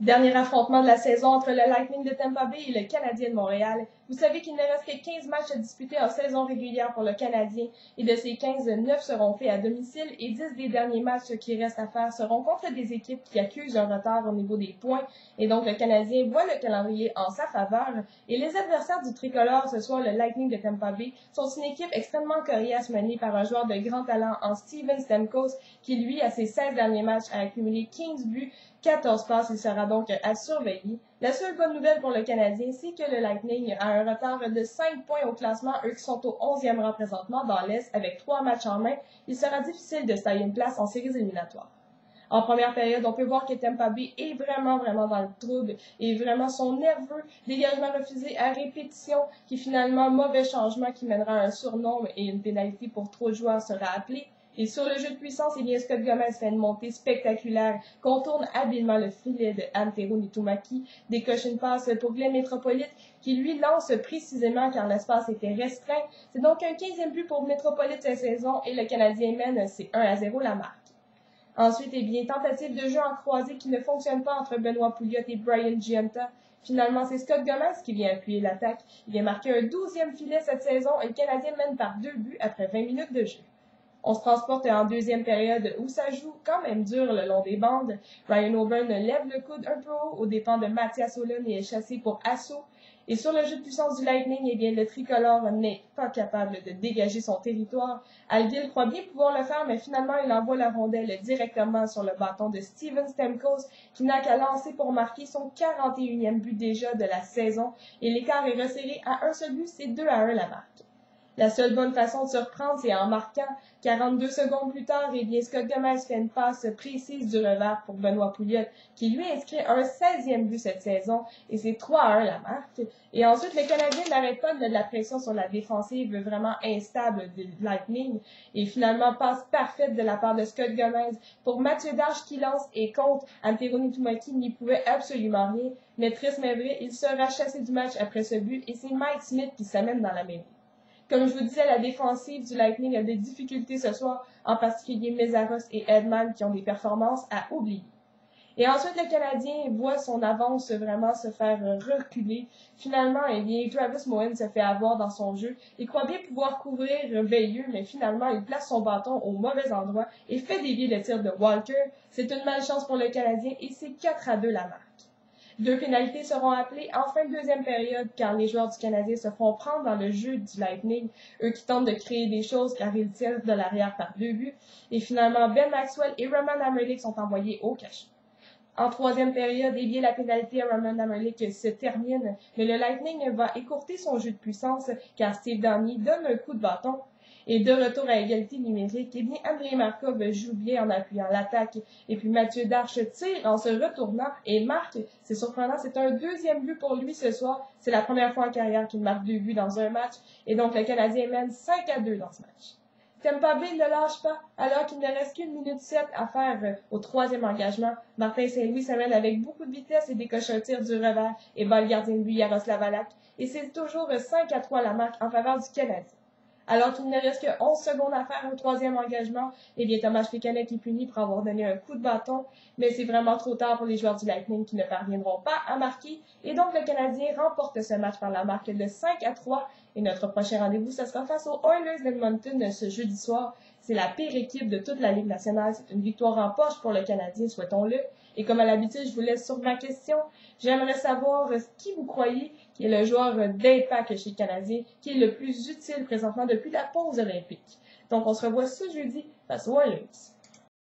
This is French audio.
Dernier affrontement de la saison entre le Lightning de Tampa Bay et le Canadien de Montréal. Vous savez qu'il ne reste que 15 matchs à disputer en saison régulière pour le Canadien et de ces 15, 9 seront faits à domicile et 10 des derniers matchs qui restent à faire seront contre des équipes qui accusent un retard au niveau des points et donc le Canadien voit le calendrier en sa faveur et les adversaires du tricolore, ce soit le Lightning de Tampa Bay, sont une équipe extrêmement coriace menée par un joueur de grand talent en Steven Stamkos qui lui, à ses 16 derniers matchs, a accumulé 15 buts, 14 passes, il sera donc à surveiller. La seule bonne nouvelle pour le Canadien, c'est que le Lightning a un retard de 5 points au classement, eux qui sont au 11e rang présentement dans l'Est avec 3 matchs en main. Il sera difficile de se tailler une place en séries éliminatoires. En première période, on peut voir que Tampa Bay est vraiment dans le trouble et vraiment son nerveux, dégagement refusé à répétition, qui finalement, mauvais changement qui mènera à un surnombre et une pénalité pour trop de joueurs sera appelée. Et sur le jeu de puissance, eh bien, Scott Gomez fait une montée spectaculaire, contourne habilement le filet de Antero Niittymaki, décoche une passe pour Glenn Metropolite, qui lui lance précisément car l'espace était restreint. C'est donc un 15e but pour Metropolite cette saison et le Canadien mène, c'est 1-0 la marque. Ensuite, eh bien, tentative de jeu en croisée qui ne fonctionne pas entre Benoît Pouliot et Brian Giunta. Finalement, c'est Scott Gomez qui vient appuyer l'attaque. Il vient marquer un 12e filet cette saison et le Canadien mène par 2 buts après 20 minutes de jeu. On se transporte en deuxième période où ça joue quand même dur le long des bandes. Ryan O'Byrne lève le coude un peu haut aux dépens de Mathias Ohlund et est chassé pour assaut. Et sur le jeu de puissance du Lightning, eh bien, le tricolore n'est pas capable de dégager son territoire. Algill croit bien pouvoir le faire, mais finalement, il envoie la rondelle directement sur le bâton de Steven Stamkos, qui n'a qu'à lancer pour marquer son 41e but déjà de la saison. Et l'écart est resserré à un seul but, c'est 2-1 la marque. La seule bonne façon de se reprendre, c'est en marquant. 42 secondes plus tard, eh bien, Scott Gomez fait une passe précise du revers pour Benoît Pouliot, qui lui inscrit un 16e but cette saison, et c'est 3-1 la marque. Et ensuite, le Canadien n'arrête pas de mettre de la pression sur la défensive vraiment instable du Lightning, et finalement, passe parfaite de la part de Scott Gomez pour Mathieu Darche qui lance et contre. Antero Niittymaki n'y pouvait absolument rien, mais triste mais vrai, il sera chassé du match après ce but, et c'est Mike Smith qui s'amène dans la mêlée. Comme je vous disais, la défensive du Lightning a des difficultés ce soir, en particulier Mésaros et Edman qui ont des performances à oublier. Et ensuite, le Canadien voit son avance vraiment se faire reculer. Finalement, eh bien, Travis Moen se fait avoir dans son jeu. Il croit bien pouvoir couvrir Veilleux, mais finalement, il place son bâton au mauvais endroit et fait dévier le tir de Walker. C'est une malchance pour le Canadien et c'est 4-2 la marque. 2 pénalités seront appelées en fin de deuxième période car les joueurs du Canadien se font prendre dans le jeu du Lightning, eux qui tentent de créer des choses car ils tirent de l'arrière par 2 buts. Et finalement, Ben Maxwell et Roman Amerlik sont envoyés au cachot. En troisième période, eh bien, la pénalité à Roman Amerlik se termine, mais le Lightning va écourter son jeu de puissance car Steve Downie donne un coup de bâton. Et de retour à égalité numérique, eh bien, Andrei Markov joue bien en appuyant l'attaque. Et puis Mathieu Darche tire en se retournant et marque. C'est surprenant, c'est un 2e but pour lui ce soir. C'est la première fois en carrière qu'il marque 2 buts dans un match. Et donc le Canadien mène 5-2 dans ce match. Tampa Bay ne lâche pas, alors qu'il ne reste qu'1 minute 7 à faire au 3e engagement. Martin Saint-Louis s'amène avec beaucoup de vitesse et décoche un tir du revers et bat le gardien de but Jaroslav Halak. Et c'est toujours 5-3 la marque en faveur du Canadien. Alors qu'il ne reste que 11 secondes à faire au 3e engagement, eh bien Tomáš Plekanec est puni pour avoir donné un coup de bâton, mais c'est vraiment trop tard pour les joueurs du Lightning qui ne parviendront pas à marquer, et donc le Canadien remporte ce match par la marque de 5-3, et notre prochain rendez-vous, ce sera face aux Oilers d'Edmonton ce jeudi soir. C'est la pire équipe de toute la Ligue nationale, c'est une victoire en poche pour le Canadien, souhaitons-le. Et comme à l'habitude, je vous laisse sur ma question. J'aimerais savoir qui vous croyez qui est le joueur d'impact chez le Canadien, qui est le plus utile présentement depuis la pause olympique. Donc, on se revoit ce jeudi face aux Oilers.